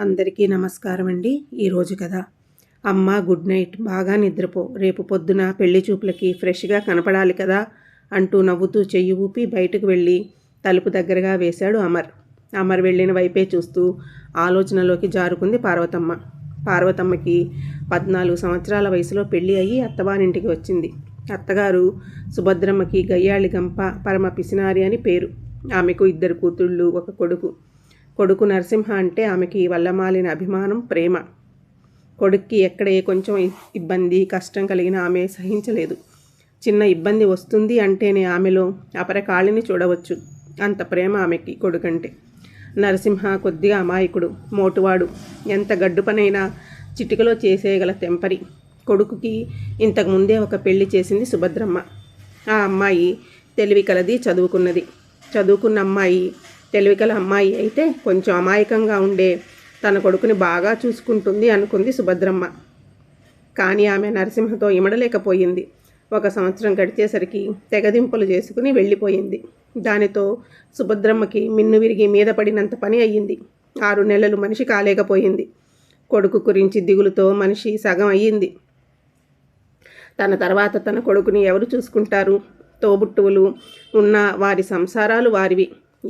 అందరికీ నమస్కారం అండి. ఈరోజు కథ అమ్మ గుడ్ నైట్, బాగా నిద్రపో, రేపు పొద్దున పెళ్లి చూపులకి ఫ్రెష్గా కనపడాలి కదా అంటూ నవ్వుతూ చెయ్యి ఊపి బయటకు వెళ్ళి తలుపు దగ్గరగా వేశాడు అమర్. అమర్ వెళ్ళిన వైపే చూస్తూ ఆలోచనలోకి జారుకుంది పార్వతమ్మ. పార్వతమ్మకి 14 సంవత్సరాల వయసులో పెళ్లి అయ్యి అత్తవారింటికి వచ్చింది. అత్తగారు సుభద్రమ్మకి గయ్యాళి గంప, పరమ పిసినారి అని పేరు. ఆమెకు 2 కూతుళ్ళు, 1 కొడుకు. కొడుకు నరసింహ అంటే ఆమెకి వల్లమాలిన అభిమానం, ప్రేమ. కొడుక్కి ఎక్కడ కొంచెం ఇబ్బంది, కష్టం కలిగిన ఆమె సహించలేదు. చిన్న ఇబ్బంది వస్తుంది అంటేనే ఆమెలో అపరకాళిని చూడవచ్చు. అంత ప్రేమ ఆమెకి కొడుకంటే. నరసింహ కొద్దిగా అమాయకుడు, మోటువాడు. ఎంత గడ్డు పనైనా చిటికలో చేసేయగల తెంపరి. కొడుకుకి ఇంతకుముందే ఒక పెళ్లి చేసింది సుభద్రమ్మ. ఆ అమ్మాయి తెలివి కలది, చదువుకున్న అమ్మాయి. తెలివికల అమ్మాయి అయితే కొంచెం అమాయకంగా ఉండే తన కొడుకుని బాగా చూసుకుంటుంది అనుకుంది సుభద్రమ్మ. కానీ ఆమె నరసింహతో ఇమడలేకపోయింది. 1 సంవత్సరం గడిచేసరికి తెగదింపులు చేసుకుని వెళ్ళిపోయింది. దానితో సుభద్రమ్మకి మిన్ను విరిగి మీద పడినంత పని అయ్యింది. 6 నెలలు మనిషి కాలేకపోయింది. కొడుకు గురించి దిగులుతో మనిషి సగం అయ్యింది. తన తర్వాత తన కొడుకుని ఎవరు చూసుకుంటారు? తోబుట్టువులు ఉన్న వారి సంసారాలు వారివి.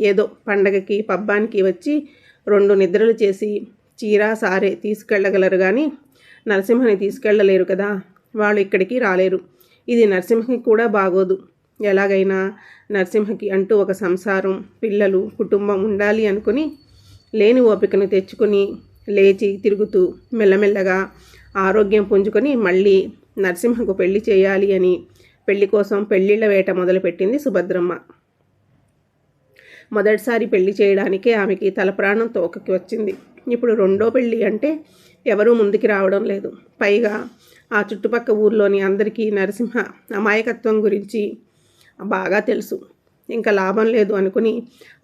ఏదో పండగకి పబ్బానికి వచ్చి 2 నిద్రలు చేసి చీర సారే తీసుకెళ్ళగలరు కానీ నరసింహని తీసుకెళ్ళలేరు కదా. వాళ్ళు ఇక్కడికి రాలేరు. ఇది నరసింహకి కూడా బాగోదు. ఎలాగైనా నరసింహకి అంటూ ఒక సంసారం, పిల్లలు, కుటుంబం ఉండాలి అనుకుని లేని ఓపికను తెచ్చుకుని లేచి తిరుగుతూ మెల్లమెల్లగా ఆరోగ్యం పుంజుకొని మళ్ళీ నరసింహకు పెళ్లి చేయాలి అని పెళ్లి కోసం పెళ్లిళ్ల వేట మొదలుపెట్టింది సుభద్రమ్మ. మొదటిసారి పెళ్లి చేయడానికే ఆమెకి తలప్రాణం తోకకి వచ్చింది. ఇప్పుడు 2వ పెళ్ళి అంటే ఎవరూ ముందుకి రావడం లేదు. పైగా ఆ చుట్టుపక్క ఊర్లోని అందరికీ నరసింహ అమాయకత్వం గురించి బాగా తెలుసు. ఇంకా లాభం లేదు అనుకుని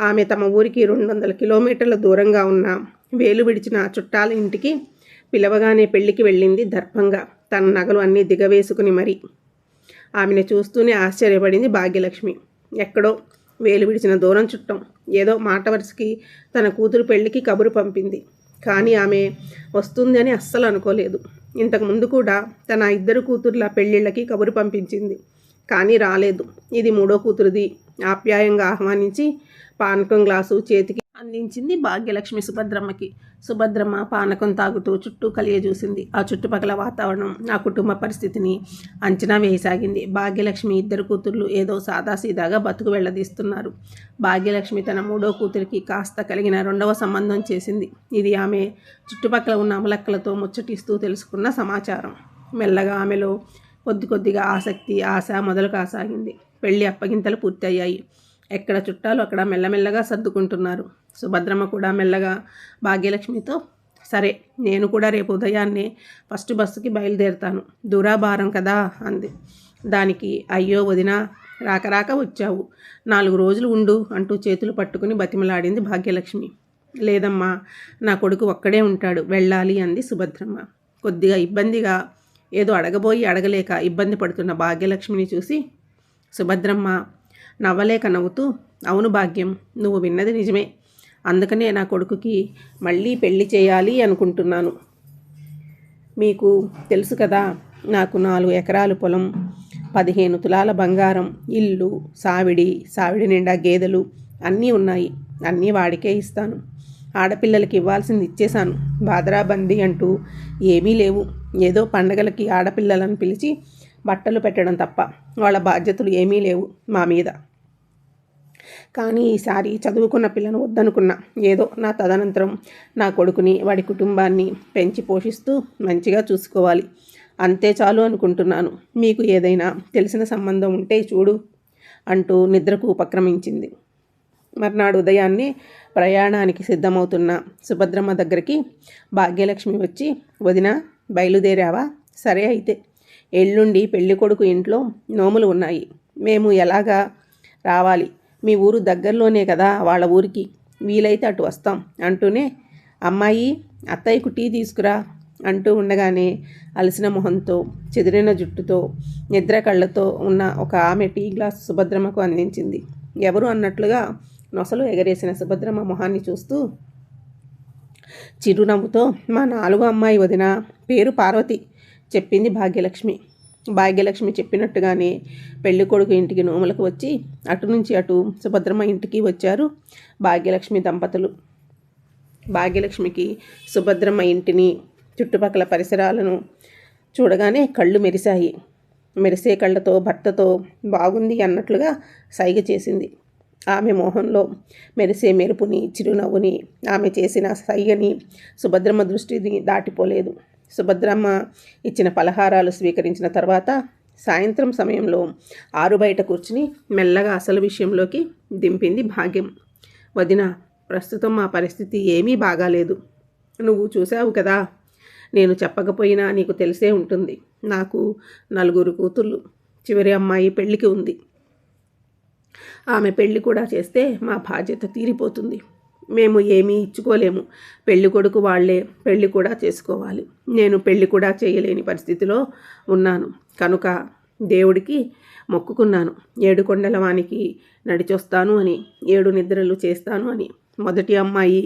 ఆమె తమ ఊరికి 200 కిలోమీటర్ల దూరంగా ఉన్న వేలు విడిచిన చుట్టాల ఇంటికి పిలవగానే పెళ్లికి వెళ్ళింది దర్భంగా, తన నగలు అన్నీ దిగవేసుకుని మరి. ఆమెను చూస్తూనే ఆశ్చర్యపడింది భాగ్యలక్ష్మి. ఎక్కడో వేలు విడిచిన దూరం చుట్టం. ఏదో మాట వరుసకి తన కూతురు పెళ్లికి కబురు పంపింది. కానీ ఆమె వస్తుంది అని అస్సలు అనుకోలేదు. ఇంతకుముందు కూడా తన 2 కూతుర్ల పెళ్ళిళ్ళకి కబురు పంపించింది. కానీ రాలేదు. ఇది 3వ కూతురుది. ఆప్యాయంగా ఆహ్వానించి పానకం గ్లాసు చేతికి అందించింది భాగ్యలక్ష్మి సుభద్రమ్మకి. సుభద్రమ్మ పానకం తాగుతూ చుట్టూ కలియజూసింది. ఆ చుట్టుపక్కల వాతావరణం, ఆ కుటుంబ పరిస్థితిని అంచనా వేయసాగింది. భాగ్యలక్ష్మి 2 కూతుర్లు ఏదో సాదాసీదాగా బతుకు వెళ్ళదీస్తున్నారు. భాగ్యలక్ష్మి తన 3వ కూతురికి కాస్త కలిగిన 2వ సంబంధం చేసింది. ఇది ఆమె చుట్టుపక్కల ఉన్న అమలక్కలతో ముచ్చటిస్తూ తెలుసుకున్న సమాచారం. మెల్లగా ఆమెలో కొద్దిగా ఆసక్తి, ఆశ మొదలు కాసాగింది. పెళ్లి అప్పగింతలు పూర్తయ్యాయి. ఎక్కడ చుట్టాలు అక్కడ మెల్లమెల్లగా సర్దుకుంటున్నారు. సుభద్రమ్మ కూడా మెల్లగా భాగ్యలక్ష్మితో, సరే నేను కూడా రేపు ఉదయాన్నే ఫస్ట్ బస్సుకి బయలుదేరుతాను, దూరాభారం కదా అంది. దానికి అయ్యో వదినా, రాక వచ్చావు, 4 రోజులు ఉండు అంటూ చేతులు పట్టుకుని బతిమలాడింది భాగ్యలక్ష్మి. లేదమ్మా, నా కొడుకు ఒక్కడే ఉంటాడు, వెళ్ళాలి అంది సుభద్రమ్మ. కొద్దిగా ఇబ్బందిగా ఏదో అడగబోయి అడగలేక ఇబ్బంది పడుతున్న భాగ్యలక్ష్మిని చూసి సుభద్రమ్మ నవ్వలేక నవ్వుతూ, అవును భాగ్యం, నువ్వు విన్నది నిజమే. అందుకనే నా కొడుకుకి మళ్ళీ పెళ్లి చేయాలి అనుకుంటున్నాను. మీకు తెలుసు కదా, నాకు 4 ఎకరాలు పొలం, 15 తులాల బంగారం, ఇల్లు, సావిడి నిండా గేదెలు అన్నీ ఉన్నాయి. అన్నీ వాడికే ఇస్తాను. ఆడపిల్లలకి ఇవ్వాల్సింది ఇచ్చేశాను. బాదరాబందీ అంటూ ఏమీ లేవు. ఏదో పండగలకి ఆడపిల్లలను పిలిచి బట్టలు పెట్టడం తప్ప వాళ్ళ బాధ్యతలు ఏమీ లేవు మా మీద. కానీ ఈసారి చదువుకున్న పిల్లను వద్దనుకున్నా. ఏదో నా తదనంతరం నా కొడుకుని, వాడి కుటుంబాన్ని పెంచి పోషిస్తూ మంచిగా చూసుకోవాలి, అంతే చాలు అనుకుంటున్నాను. మీకు ఏదైనా తెలిసిన సంబంధం ఉంటే చూడు అంటూ నిద్రకు ఉపక్రమించింది. మర్నాడు ఉదయాన్నే ప్రయాణానికి సిద్ధమవుతున్న సుభద్రమ్మ దగ్గరికి భాగ్యలక్ష్మి వచ్చి, వదినా బయలుదేరావా? సరే అయితే ఎల్లుండి పెళ్లి కొడుకు ఇంట్లో నోములు ఉన్నాయి. మేము ఎలాగా రావాలి? మీ ఊరు దగ్గరలోనే కదా, వాళ్ళ ఊరికి వీలైతే అటు వస్తాం అంటూనే, అమ్మాయి అత్తయ్యకు టీ తీసుకురా అంటూ ఉండగానే అలసిన మొహంతో, చెదిరిన జుట్టుతో, నిద్ర కళ్ళతో ఉన్న ఒక ఆమె టీ గ్లాస్ సుభద్రమ్మకు అందించింది. ఎవరు అన్నట్లుగా నొసలు ఎగరేసిన సుభద్రమ్మ మొహాన్ని చూస్తూ, చిరునవ్వుతో మా 4వ అమ్మాయి వదిన పేరు పార్వతి చెప్పింది భాగ్యలక్ష్మి. భాగ్యలక్ష్మి చెప్పినట్టుగానే పెళ్లి కొడుకు ఇంటికి నోములకు వచ్చి అటు నుంచి అటు సుభద్రమ్మ ఇంటికి వచ్చారు భాగ్యలక్ష్మి దంపతులు. భాగ్యలక్ష్మికి సుభద్రమ్మ ఇంటిని చుట్టుపక్కల పరిసరాలను చూడగానే కళ్ళు మెరిశాయి. మెరిసే కళ్ళతో భర్తతో బాగుంది అన్నట్లుగా సైగ చేసింది. ఆమె మోహంలో మెరిసే మెరుపుని, చిరునవ్వుని, ఆమె చేసిన సైగని సుభద్రమ్మ దృష్టిని దాటిపోలేదు. సుభద్రమ్మ ఇచ్చిన పలహారాలు స్వీకరించిన తర్వాత సాయంత్రం సమయంలో ఆరు బయట కూర్చుని మెల్లగా అసలు విషయంలోకి దింపింది భాగ్యం. వదిన, ప్రస్తుతం మా పరిస్థితి ఏమీ బాగాలేదు. నువ్వు చూసావు కదా. నేను చెప్పకపోయినా నీకు తెలిసే ఉంటుంది. నాకు 4 కూతుళ్ళు. చివరి అమ్మాయి పెళ్ళికి ఉంది. ఆమె పెళ్లి కూడా చేస్తే మా బాధ్యత తీరిపోతుంది. మేము ఏమీ ఇచ్చుకోలేము. పెళ్లి కొడుకు వాళ్లే పెళ్లి కూడా చేసుకోవాలి. నేను పెళ్లి కూడా చేయలేని పరిస్థితిలో ఉన్నాను. కనుక దేవుడికి మొక్కుకున్నాను. 7 కొండల వానికి నడిచొస్తాను అని, 7 నిద్రలు చేస్తాను అని. మొదటి అమ్మాయి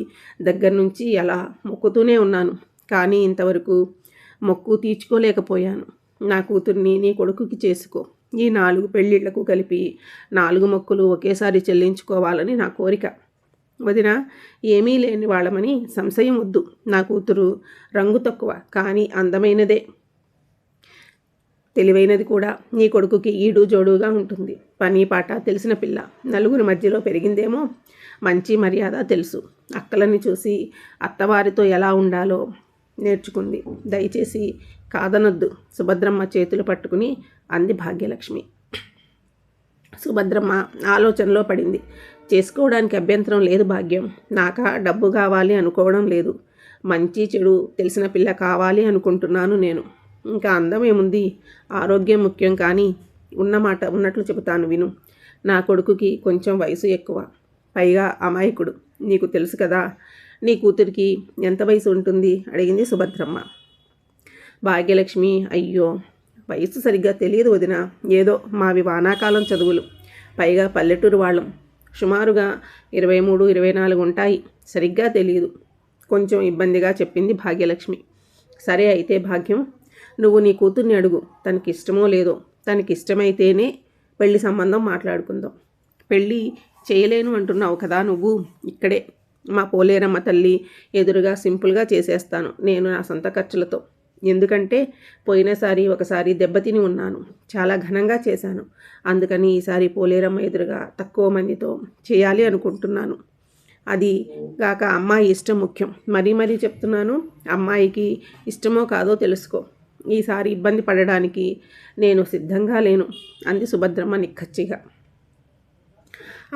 దగ్గర నుంచి అలా మొక్కుతూనే ఉన్నాను. కానీ ఇంతవరకు మొక్కు తీర్చుకోలేకపోయాను. నా కూతుర్ని నీ కొడుకుకి చేసుకో. ఈ 4 పెళ్ళిళ్లకు కలిపి 4 మొక్కులు ఒకేసారి చెల్లించుకోవాలని నా కోరిక. వదిన, ఏమీ లేని వాళ్ళమని సంశయం వద్దు. నా కూతురు రంగు తక్కువ, కానీ అందమైనదే, తెలివైనది కూడా. నీ కొడుకుకి ఈడు జోడుగా ఉంటుంది. పని పాట తెలిసిన పిల్ల. నలుగురి మధ్యలో పెరిగిందేమో. మంచి మర్యాద తెలుసు. అక్కలని చూసి అత్తవారితో ఎలా ఉండాలో నేర్చుకుంది. దయచేసి కాదనొద్దు. సుభద్రమ్మ చేతులు పట్టుకుని అంది భాగ్యలక్ష్మి. సుభద్రమ్మ ఆలోచనలో పడింది. చేసుకోవడానికి అభ్యంతరం లేదు భాగ్యం. నాకా డబ్బు కావాలి అనుకోవడం లేదు. మంచి చెడు తెలిసిన పిల్ల కావాలి అనుకుంటున్నాను నేను. ఇంకా అందం ఏముంది, ఆరోగ్యం ముఖ్యం. కానీ ఉన్నమాట ఉన్నట్లు చెబుతాను విను. నా కొడుకుకి కొంచెం వయసు ఎక్కువ, పైగా అమాయకుడు. నీకు తెలుసు కదా. నీ కూతురికి ఎంత వయసు ఉంటుంది అడిగింది సుభద్రమ్మ. భాగ్యలక్ష్మి, అయ్యో, వయసు సరిగ్గా తెలియదు వదిన. ఏదో మావి వానాకాలం చదువులు, పైగా పల్లెటూరు వాళ్ళం. సుమారుగా 23, 24 ఉంటాయి. సరిగ్గా తెలియదు. కొంచెం ఇబ్బందిగా చెప్పింది భాగ్యలక్ష్మి. సరే అయితే భాగ్యం, నువ్వు నీ కూతుర్ని అడుగు. తనకి ఇష్టమో లేదో. తనకి ఇష్టమైతేనే పెళ్లి సంబంధం మాట్లాడుకుందాం. పెళ్ళి చేయలేను అంటున్నావు కదా నువ్వు. ఇక్కడే మా పోలేరమ్మ తల్లి ఎదురుగా సింపుల్గా చేసేస్తాను నేను నా సొంత ఖర్చులతో. ఎందుకంటే పోయినసారి ఒకసారి దెబ్బతిని ఉన్నాను. చాలా ఘనంగా చేశాను. అందుకని ఈసారి పోలేరమ్మ ఎదురుగా తక్కువ మందితో చేయాలి అనుకుంటున్నాను. అది కాక అమ్మాయి ఇష్టం ముఖ్యం. మరీ చెప్తున్నాను. అమ్మాయికి ఇష్టమో కాదో తెలుసుకో. ఈసారి ఇబ్బంది పడడానికి నేను సిద్ధంగా లేను అంది సుభద్రమ్మ నిక్కచ్చిగా.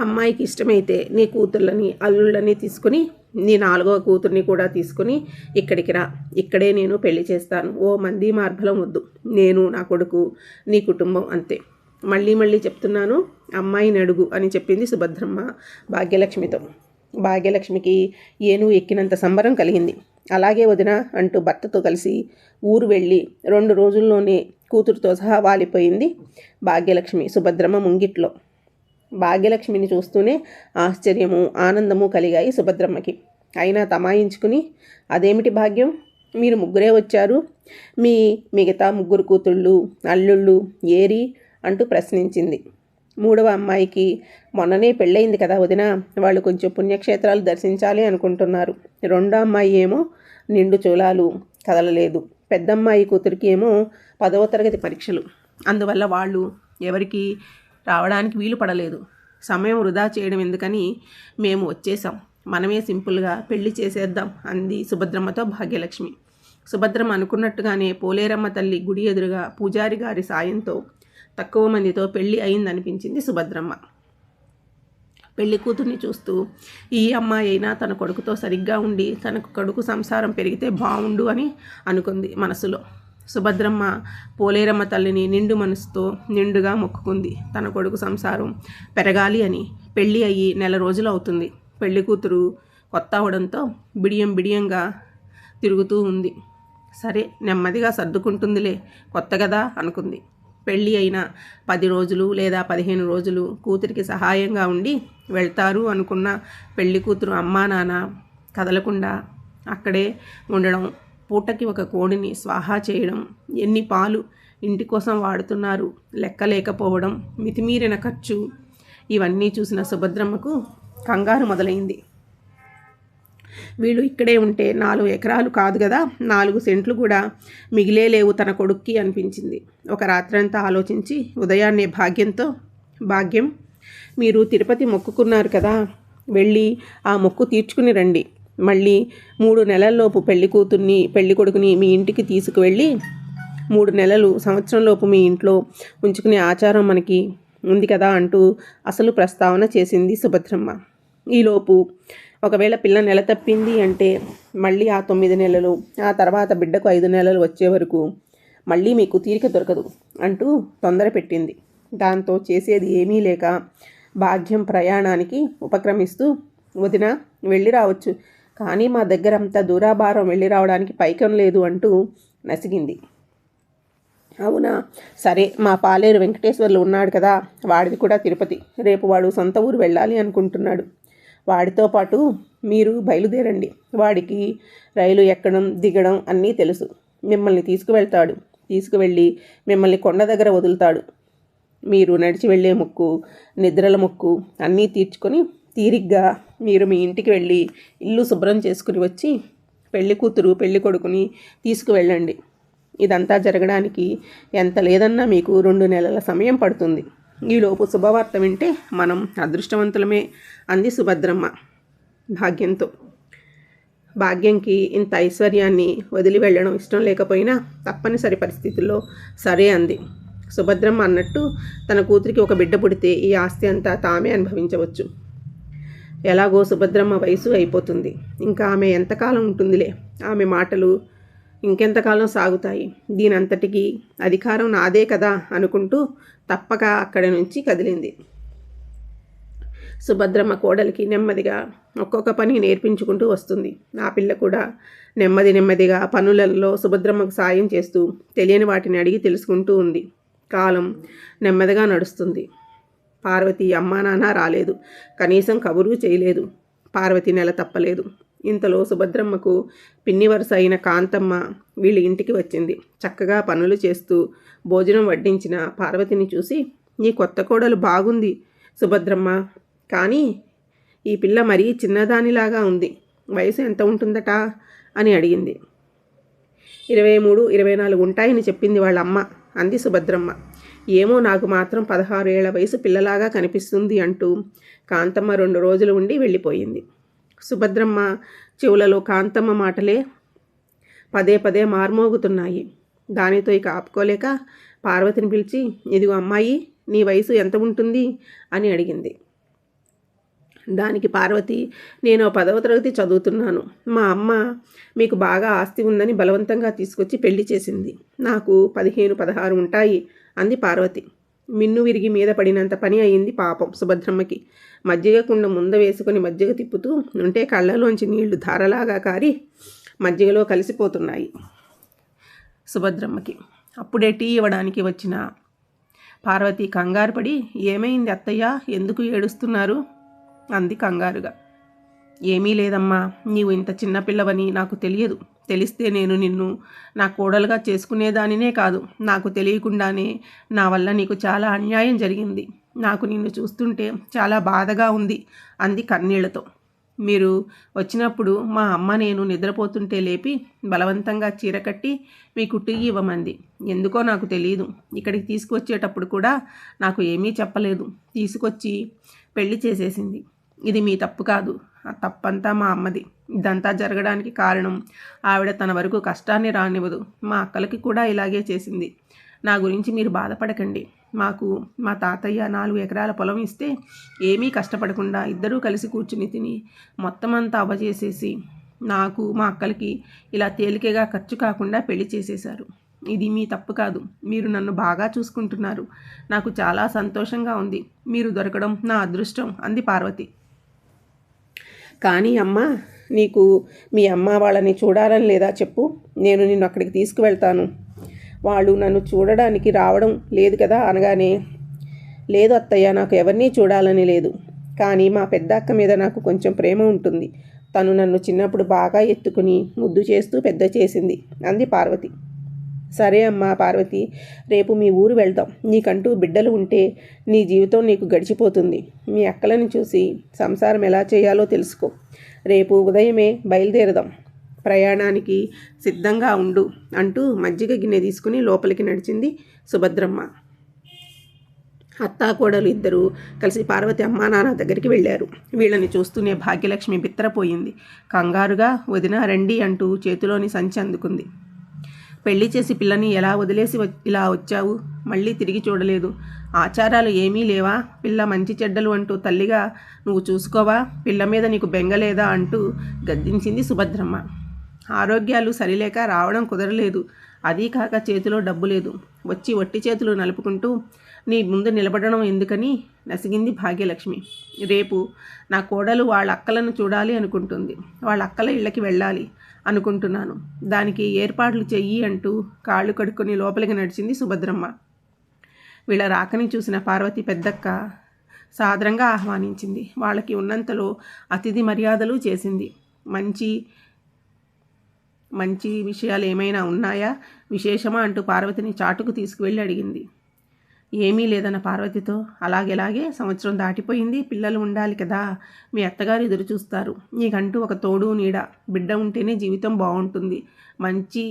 అమ్మాయికి ఇష్టమైతే నీ కూతుర్లని, అల్లుళ్ళని తీసుకుని, నీ 4వ కూతుర్ని కూడా తీసుకుని ఇక్కడికి రా. ఇక్కడే నేను పెళ్లి చేస్తాను. ఓ మంది మార్బలం వద్దు. నేను, నా కొడుకు, నీ కుటుంబం అంతే. మళ్ళీ చెప్తున్నాను, అమ్మాయిని అడుగు అని చెప్పింది సుభద్రమ్మ భాగ్యలక్ష్మితో. భాగ్యలక్ష్మికి ఏను ఎక్కినంత సంబరం కలిగింది. అలాగే వదిన అంటూ భర్తతో కలిసి ఊరు వెళ్ళి 2 రోజుల్లోనే కూతురుతో సహా వాలిపోయింది భాగ్యలక్ష్మి సుభద్రమ్మ ముంగిట్లో. భాగ్యలక్ష్మిని చూస్తూనే ఆశ్చర్యము, ఆనందము కలిగాయి సుభద్రమ్మకి. అయినా తమాయించుకుని, అదేమిటి భాగ్యం, మీరు ముగ్గురే వచ్చారు, మీ మిగతా 3 కూతుళ్ళు, అల్లుళ్ళు ఏరి అంటూ ప్రశ్నించింది. 3వ అమ్మాయికి మొన్ననే పెళ్ళయింది కదా వదిన. వాళ్ళు కొంచెం పుణ్యక్షేత్రాలు దర్శించాలి అనుకుంటున్నారు. 2వ అమ్మాయి ఏమో నిండు చూలాలు, కదలలేదు. పెద్దమ్మాయి కూతురికి ఏమో 10వ తరగతి పరీక్షలు. అందువల్ల వాళ్ళు ఎవరికి రావడానికి వీలు పడలేదు. సమయం వృధా చేయడం ఎందుకని మేము వచ్చేసాం. మనమే సింపుల్గా పెళ్లి చేసేద్దాం అంది సుభద్రమ్మతో భాగ్యలక్ష్మి. సుభద్రమ్మ అనుకున్నట్టుగానే పోలేరమ్మ తల్లి గుడి ఎదురుగా పూజారి గారి సాయంతో తక్కువ మందితో పెళ్లి అయిందనిపించింది సుభద్రమ్మ. పెళ్లి కూతుర్ని చూస్తూ ఈ అమ్మాయి అయినా తన కొడుకుతో సరిగ్గా ఉండి తనకు కొడుకు సంసారం పెరిగితే బాగుండు అని అనుకుంది మనసులో. సుభద్రమ్మ పోలేరమ్మ తల్లిని నిండు మనసుతో నిండుగా మొక్కుకుంది. తన కొడుకు సంసారం పెరగాలి అని. పెళ్ళి అయ్యి 1 నెల రోజులు అవుతుంది. పెళ్లి కూతురు కొత్త అవడంతో బిడియంగా తిరుగుతూ ఉంది. సరే, నెమ్మదిగా సర్దుకుంటుందిలే, కొత్త కదా అనుకుంది. పెళ్ళి అయిన 10 రోజులు లేదా 15 రోజులు కూతురికి సహాయంగా ఉండి వెళ్తారు అనుకున్న పెళ్లి కూతురు అమ్మా నాన్న కదలకుండా అక్కడే ఉండడం, పూటకి ఒక కోడిని స్వాహా చేయడం, ఎన్ని పాలు ఇంటి కోసం వాడుతున్నారు లెక్కలేకపోవడం, మితిమీరిన ఖర్చు, ఇవన్నీ చూసిన సుభద్రమ్మకు కంగారు మొదలైంది. వీళ్ళు ఇక్కడే ఉంటే 4 ఎకరాలు కాదు కదా, 4 సెంట్లు కూడా మిగిలే లేవు తన కొడుక్కి అనిపించింది. ఒక రాత్రంతా ఆలోచించి ఉదయాన్నే భాగ్యం, మీరు తిరుపతి మొక్కుకున్నారు కదా, వెళ్ళి ఆ మొక్కు తీర్చుకుని రండి. మళ్ళీ 3 నెలల్లోపు పెళ్లి కొడుకుని మీ ఇంటికి తీసుకువెళ్ళి 3 నెలలు సంవత్సరంలోపు మీ ఇంట్లో ఉంచుకునే ఆచారం మనకి ఉంది కదా అంటూ అసలు ప్రస్తావన చేసింది సుభద్రమ్మ. ఈలోపు ఒకవేళ పిల్ల నెల తప్పింది అంటే మళ్ళీ ఆ 9 నెలలు, ఆ తర్వాత బిడ్డకు 5 నెలలు వచ్చే వరకు మళ్ళీ మీకు తీరిక దొరకదు అంటూ తొందర పెట్టింది. దాంతో చేసేది ఏమీ లేక భాగ్యం ప్రయాణానికి ఉపక్రమిస్తూ, వదిన వెళ్ళి రావచ్చు, కానీ మా దగ్గర అంత దూరాభారం వెళ్ళి రావడానికి పైకం లేదు అంటూ నసిగింది. అవునా, సరే, మా పాలేరు వెంకటేశ్వర్లు ఉన్నాడు కదా, వాడిది కూడా తిరుపతి. రేపు వాడు సొంత ఊరు వెళ్ళాలి అనుకుంటున్నాడు. వాడితో పాటు మీరు బయలుదేరండి. వాడికి రైలు ఎక్కడం దిగడం అన్నీ తెలుసు. మిమ్మల్ని తీసుకువెళ్ళి మిమ్మల్ని కొండ దగ్గర వదులుతాడు. మీరు నడిచి వెళ్ళే మొక్కు, నిద్రల మొక్కు అన్నీ తీర్చుకొని తీరిగ్గా మీరు మీ ఇంటికి వెళ్ళి ఇల్లు శుభ్రం చేసుకుని వచ్చి పెళ్లి కూతురు పెళ్లి కొడుకుని తీసుకువెళ్ళండి. ఇదంతా జరగడానికి ఎంత లేదన్నా మీకు 2 నెలల సమయం పడుతుంది. ఈలోపు శుభవార్త వింటే మనం అదృష్టవంతులమే అంది సుభద్రమ్మ భాగ్యంతో. భాగ్యంకి ఇంత ఐశ్వర్యాన్ని వదిలి వెళ్ళడం ఇష్టం లేకపోయినా తప్పనిసరి పరిస్థితుల్లో సరే అంది. సుభద్రమ్మ అన్నట్టు తన కూతురికి ఒక బిడ్డ పుడితే ఈ ఆస్తి అంతా తామే అనుభవించవచ్చు. ఎలాగో సుభద్రమ్మ వయసు అయిపోతుంది, ఇంకా ఆమె ఎంతకాలం ఉంటుందిలే, ఆమె మాటలు ఇంకెంతకాలం సాగుతాయి, దీనంతటికీ అధికారం నాదే కదా అనుకుంటూ తప్పక అక్కడి నుంచి కదిలింది. సుభద్రమ్మ కోడలికి నెమ్మదిగా ఒక్కొక్క పని నేర్పించుకుంటూ వస్తుంది. ఆ పిల్ల కూడా నెమ్మదిగా పనులలో సుభద్రమ్మకు సాయం చేస్తూ తెలియని వాటిని అడిగి తెలుసుకుంటూ ఉంది. కాలం నెమ్మదిగా నడుస్తుంది. పార్వతి అమ్మా నాన్న రాలేదు, కనీసం కబురు చేయలేదు. పార్వతి నెల తప్పలేదు. ఇంతలో సుభద్రమ్మకు పిన్ని వరుస అయిన కాంతమ్మ వీళ్ళ ఇంటికి వచ్చింది. చక్కగా పనులు చేస్తూ భోజనం వడ్డించిన పార్వతిని చూసి, నీ కొత్త కోడలు బాగుంది సుభద్రమ్మ, కానీ ఈ పిల్ల మరీ చిన్నదానిలాగా ఉంది, వయసు ఎంత ఉంటుందట అని అడిగింది. 23-24 ఉంటాయని చెప్పింది వాళ్ళ అమ్మ అంది సుభద్రమ్మ. ఏమో, నాకు మాత్రం 16 ఏళ్ల వయసు పిల్లలాగా కనిపిస్తుంది అంటూ కాంతమ్మ 2 రోజులు ఉండి వెళ్ళిపోయింది. సుభద్రమ్మ చెవులలో కాంతమ్మ మాటలే పదే మార్మోగుతున్నాయి. దానితో ఇక ఆపుకోలేక పార్వతిని పిలిచి, ఇదిగో అమ్మాయి, నీ వయసు ఎంత ఉంటుంది అని అడిగింది. దానికి పార్వతి, నేను 10వ తరగతి చదువుతున్నాను. మా అమ్మ మీకు బాగా ఆస్తి ఉందని బలవంతంగా తీసుకొచ్చి పెళ్లి చేసింది. నాకు 15-16 ఉంటాయి అంది పార్వతి. మిన్ను విరిగి మీద పడినంత పని అయింది పాపం సుభద్రమ్మకి. మజ్జిగ కుండ ముంద వేసుకొని మజ్జిగ తిప్పుతూ ఉంటే కళ్ళలోంచి నీళ్లు ధారలాగా కారి మజ్జిగలో కలిసిపోతున్నాయి సుభద్రమ్మకి. అప్పుడే టీ ఇవ్వడానికి వచ్చిన పార్వతి కంగారు పడి, ఏమైంది అత్తయ్య, ఎందుకు ఏడుస్తున్నారు అంది కంగారుగా. ఏమీ లేదమ్మా, నీవు ఇంత చిన్నపిల్లవని నాకు తెలియదు. తెలిస్తే నేను నిన్ను నా కోడలుగా చేసుకునేదానినే కాదు, నాకు తెలియకుండానే నా వల్ల నీకు చాలా అన్యాయం జరిగింది. నాకు నిన్ను చూస్తుంటే చాలా బాధగా ఉంది అంది కన్నీళ్లతో. మీరు వచ్చినప్పుడు మా అమ్మ నేను నిద్రపోతుంటే లేపి బలవంతంగా చీర కట్టి మీకు టీ ఇవ్వమంది. ఎందుకో నాకు తెలియదు. ఇక్కడికి తీసుకువచ్చేటప్పుడు కూడా నాకు ఏమీ చెప్పలేదు. తీసుకొచ్చి పెళ్లి చేసేసింది. ఇది మీ తప్పు కాదు, ఆ తప్పంతా మా అమ్మది. ఇదంతా జరగడానికి కారణం ఆవిడ తన వరకు కష్టాన్ని రానివ్వదు. మా అక్కలకి కూడా ఇలాగే చేసింది. నా గురించి మీరు బాధపడకండి. మాకు మా తాతయ్య 4 ఎకరాల పొలం ఇస్తే ఏమీ కష్టపడకుండా ఇద్దరూ కలిసి కూర్చుని తిని మొత్తం అంతా అవ్వజేసేసి నాకు మా అక్కలకి ఇలా తేలికగా ఖర్చు కాకుండా పెళ్లి చేసేశారు. ఇది మీ తప్పు కాదు. మీరు నన్ను బాగా చూసుకుంటున్నారు. నాకు చాలా సంతోషంగా ఉంది. మీరు దొరకడం నా అదృష్టం అంది పార్వతి. కానీ అమ్మ, నీకు మీ అమ్మ వాళ్ళని చూడాలని లేదా చెప్పు, నేను నిన్ను అక్కడికి తీసుకువెళ్తాను. వాళ్ళు నన్ను చూడడానికి రావడం లేదు కదా అనగానే, లేదు అత్తయ్య, నాకు ఎవరినీ చూడాలని లేదు. కానీ మా పెద్ద అక్క మీద నాకు కొంచెం ప్రేమ ఉంటుంది. తను నన్ను చిన్నప్పుడు బాగా ఎత్తుకుని ముద్దు చేస్తూ పెద్ద చేసింది అంది పార్వతి. సరే అమ్మా పార్వతి, రేపు మీ ఊరు వెళ్దాం. నీకంటూ బిడ్డలు ఉంటే నీ జీవితం నీకు గడిచిపోతుంది. మీ అక్కలను చూసి సంసారం ఎలా చేయాలో తెలుసుకో. రేపు ఉదయమే బయలుదేరదాం. ప్రయాణానికి సిద్ధంగా ఉండు అంటూ మజ్జిగ గిన్నె తీసుకుని లోపలికి నడిచింది సుభద్రమ్మ. అత్తాకోడలు ఇద్దరూ కలిసి పార్వతి అమ్మా నాన్న దగ్గరికి వెళ్ళారు. వీళ్ళని చూస్తూనే భాగ్యలక్ష్మి బిత్తరపోయింది. కంగారుగా వదిన రండి అంటూ చేతిలోని సంచి అందుకుంది. పెళ్లి చేసి పిల్లని ఎలా వదిలేసి ఇలా వచ్చావు? మళ్ళీ తిరిగి చూడలేదు. ఆచారాలు ఏమీ లేవా? పిల్ల మంచి చెడ్డలు అంటూ తల్లిగా నువ్వు చూసుకోవా? పిల్ల మీద నీకు బెంగలేదా అంటూ గద్దించింది సుభద్రమ్మ. ఆరోగ్యాలు సరిలేక రావడం కుదరలేదు. అదీ కాక చేతిలో డబ్బు లేదు. వచ్చి వట్టి చేతులు నలుపుకుంటూ నీ ముందు నిలబడడం ఎందుకని నసిగింది భాగ్యలక్ష్మి. రేపు నా కోడలు వాళ్ళ అక్కలను చూడాలి అనుకుంటుంది. వాళ్ళ అక్కల ఇళ్ళకి వెళ్ళాలి అనుకుంటున్నాను. దానికి ఏర్పాట్లు చెయ్యి అంటూ కాళ్ళు కడుక్కొని లోపలికి నడిచింది సుభద్రమ్మ. వీళ్ళ రాకని చూసిన పార్వతి పెద్దక్క సాదరంగా ఆహ్వానించింది. వాళ్ళకి ఉన్నంతలో అతిథి మర్యాదలు చేసింది. మంచి విషయాలు ఏమైనా ఉన్నాయా, విశేషమా అంటూ పార్వతిని చాటుకు తీసుకువెళ్ళి అడిగింది. ఏమీ లేదన్న పార్వతితో అలాగే సంవత్సరం దాటిపోయింది. పిల్లలు ఉండాలి కదా, మీ అత్తగారు ఎదురు చూస్తారు. నీకంటూ ఒక తోడు నీడ బిడ్డ ఉంటేనే జీవితం బాగుంటుంది. మంచి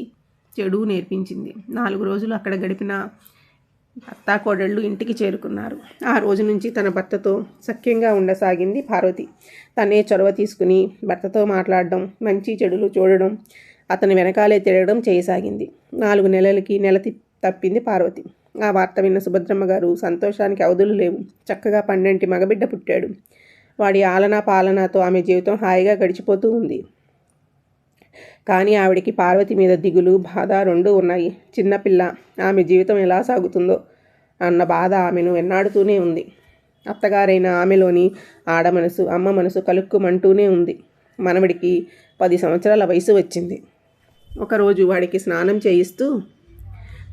చెడు నేర్పించింది. 4 రోజులు అక్కడ గడిపిన అత్తాకోడళ్ళు ఇంటికి చేరుకున్నారు. ఆ రోజు నుంచి తన భర్తతో సఖ్యంగా ఉండసాగింది పార్వతి. తనే చొరవ తీసుకుని భర్తతో మాట్లాడడం, మంచి చెడులు చూడడం, అతని వెనకాలే తిరగడం చేయసాగింది. 4 నెలలకి నెల తప్పింది పార్వతి. ఆ వార్త విన్న సుభద్రమ్మ గారు సంతోషానికి అవధులు లేవు. చక్కగా 12 మగబిడ్డ పుట్టాడు. వాడి ఆలనా పాలనాతో ఆమె జీవితం హాయిగా గడిచిపోతూ ఉంది. కానీ ఆవిడికి పార్వతి మీద దిగులు, బాధ 2 ఉన్నాయి. చిన్నపిల్ల, ఆమె జీవితం ఎలా సాగుతుందో అన్న బాధ ఆమెను వెన్నాడుతూనే ఉంది. అత్తగారైన ఆమెలోని ఆడ మనసు, అమ్మ మనసు కలుక్కుమంటూనే ఉంది. మనవడికి 10 సంవత్సరాల వయసు వచ్చింది. ఒకరోజు వాడికి స్నానం చేయిస్తూ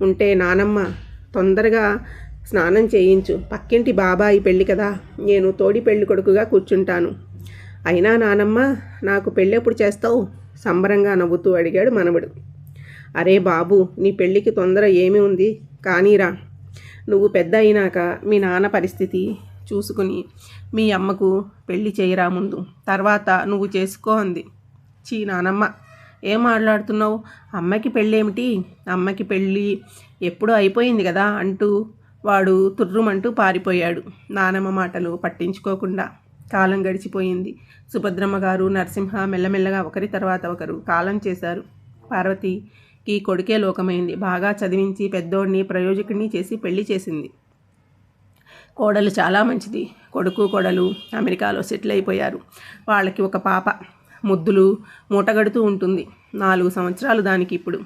ఉంటే, నానమ్మ తొందరగా స్నానం చేయించు, పక్కింటి బాబాయి పెళ్ళి కదా, నేను తోడి పెళ్లి కొడుకుగా కూర్చుంటాను. అయినా నానమ్మ, నాకు పెళ్ళెప్పుడు చేస్తావు? సంబరంగా నవ్వుతూ అడిగాడు మనవడు. అరే బాబు, నీ పెళ్ళికి తొందర ఏమి ఉంది, కానీరా. నువ్వు పెద్ద అయినాక మీ నాన్న పరిస్థితి చూసుకుని మీ అమ్మకు పెళ్ళి చేయరా ముందు, తర్వాత నువ్వు చేసుకో అంది. చీ నానమ్మ, ఏం మాట్లాడుతున్నావు? అమ్మకి పెళ్ళేమిటి? అమ్మకి పెళ్ళి ఎప్పుడూ అయిపోయింది కదా అంటూ వాడు తుర్రుమంటూ పారిపోయాడు. నానమ్మ మాటలు పట్టించుకోకుండా కాలం గడిచిపోయింది. సుభద్రమ్మ గారు, నరసింహ మెల్లమెల్లగా ఒకరి తర్వాత ఒకరు కాలం చేశారు. పార్వతికి కొడుకే లోకమైంది. బాగా చదివించి పెద్దోడిని ప్రయోజకుడిని చేసి పెళ్లి చేసింది. కోడలు చాలా మంచిది. కొడుకు కోడలు అమెరికాలో సెటిల్ అయిపోయారు. వాళ్ళకి ఒక పాప ముద్దులు మూటగడుతూ ఉంటుంది. 4 సంవత్సరాలు దానికి ఇప్పుడు.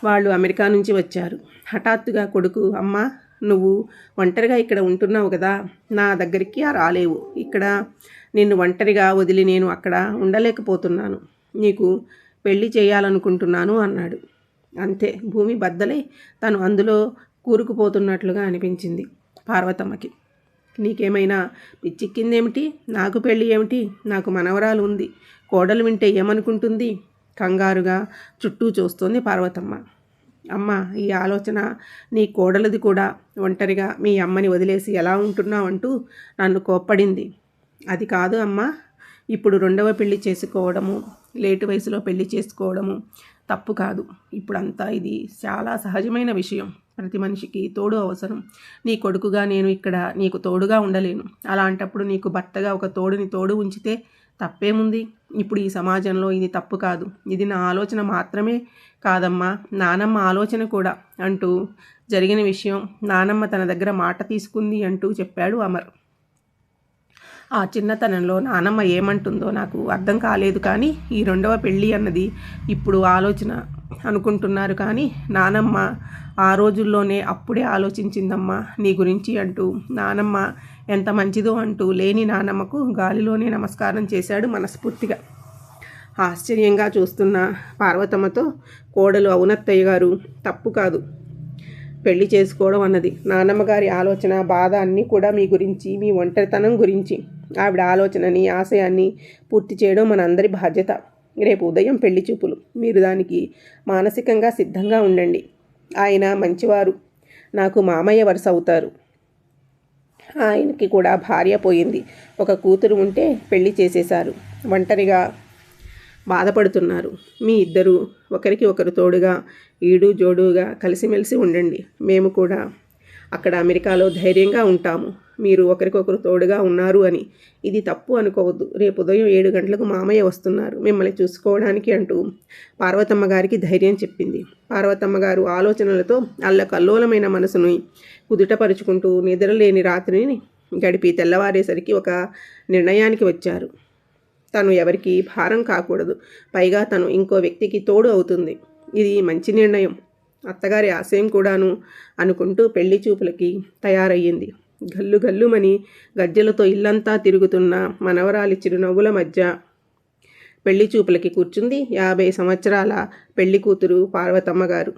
వాళ్ళు అమెరికా నుంచి వచ్చారు. హఠాత్తుగా కొడుకు, అమ్మ నువ్వు ఒంటరిగా ఇక్కడ ఉంటున్నావు కదా, నా దగ్గరికి రాలేవు. ఇక్కడ నిన్ను ఒంటరిగా వదిలి నేను అక్కడ ఉండలేకపోతున్నాను. నీకు పెళ్లి చేయాలనుకుంటున్నాను అన్నాడు. అంతే, భూమి బద్దలై తను అందులో కూరుకుపోతున్నట్లుగా అనిపించింది పార్వతమ్మకి. నీకేమైనా పిచ్చిక్కిందేమిటి? నాకు పెళ్ళి ఏమిటి? నాకు మనవరాలు ఉంది. కోడలు వింటే ఏమనుకుంటుంది? కంగారుగా చుట్టూ చూస్తోంది పార్వతమ్మ. అమ్మ, ఈ ఆలోచన నీ కోడలది కూడా. ఒంటరిగా మీ అమ్మని వదిలేసి ఎలా ఉంటున్నావు అంటూ నన్ను కోప్పడింది. అది కాదు అమ్మ, ఇప్పుడు 2వ పెళ్లి చేసుకోవడము, లేటు వయసులో పెళ్లి చేసుకోవడము తప్పు కాదు. ఇప్పుడంతా ఇది చాలా సహజమైన విషయం. ప్రతి మనిషికి తోడు అవసరం. నీ కొడుకుగా నేను ఇక్కడ నీకు తోడుగా ఉండలేను. అలాంటప్పుడు నీకు భర్తగా ఒక తోడుని తోడు ఉంచితే తప్పేముంది? ఇప్పుడు ఈ సమాజంలో ఇది తప్పు కాదు. ఇది నా ఆలోచన మాత్రమే కాదమ్మా, నానమ్మ ఆలోచన కూడా అంటూ జరిగిన విషయం నానమ్మ తన దగ్గర మాట తీసుకుంది అంటూ చెప్పాడు అమర్. ఆ చిన్నతనంలో నానమ్మ ఏమంటుందో నాకు అర్థం కాలేదు. కానీ ఈ 2వ పెళ్ళి అన్నది ఇప్పుడు ఆలోచన అనుకుంటున్నారు. కానీ నానమ్మ ఆ రోజుల్లోనే అప్పుడే ఆలోచించిందమ్మా నీ గురించి అంటూ నానమ్మ ఎంత మంచిదో అంటూ లేని నానమ్మకు గాలిలోనే నమస్కారం చేశాడు మనస్ఫూర్తిగా. ఆశ్చర్యంగా చూస్తున్న పార్వతమ్మతో, కోడలు అవునత్తయ్య గారు, తప్పు కాదు పెళ్లి చేసుకోవడం అన్నది. నానమ్మగారి ఆలోచన, బాధ అన్నీ కూడా మీ గురించి, మీ ఒంటరితనం గురించి. ఆవిడ ఆలోచనని ఆశయాన్ని పూర్తి చేయడం మనందరి బాధ్యత. రేపు ఉదయం పెళ్లి చూపులు. మీరు దానికి మానసికంగా సిద్ధంగా ఉండండి. ఆయన మంచివారు, నాకు మామయ్య వరుస అవుతారు. ఆయనకి కూడా భార్య పోయింది, ఒక కూతురు ఉంటే పెళ్లి చేసేశారు. ఒంటరిగా బాధపడుతున్నారు. మీ ఇద్దరు ఒకరికి ఒకరు తోడుగా ఈడు జోడుగా కలిసిమెలిసి ఉండండి. మేము కూడా అక్కడ అమెరికాలో ధైర్యంగా ఉంటాము. మీరు ఒకరికొకరు తోడుగా ఉన్నారు అని. ఇది తప్పు అనుకోవద్దు. రేపు ఉదయం 7 గంటలకు మామయ్య వస్తున్నారు మిమ్మల్ని చూసుకోవడానికి అంటూ పార్వతమ్మ గారికి ధైర్యం చెప్పింది. పార్వతమ్మ గారు ఆలోచనలతో అల్లకల్లోలమైన మనసుని కుదుటపరుచుకుంటూ నిద్రలేని రాత్రిని గడిపి తెల్లవారేసరికి ఒక నిర్ణయానికి వచ్చారు. తను ఎవరికి భారం కాకూడదు. పైగా తను ఇంకో వ్యక్తికి తోడు అవుతుంది. ఇది మంచి నిర్ణయం, అత్తగారి ఆశయం కూడాను అనుకుంటూ పెళ్లి చూపులకి తయారయ్యింది. గల్లు గల్లుమని గజ్జలతో ఇల్లంతా తిరుగుతున్న మనవరాలి చిరునవ్వుల మధ్య పెళ్లి చూపులకి కూర్చుంది 50 సంవత్సరాల పెళ్లి కూతురు పార్వతమ్మ గారు.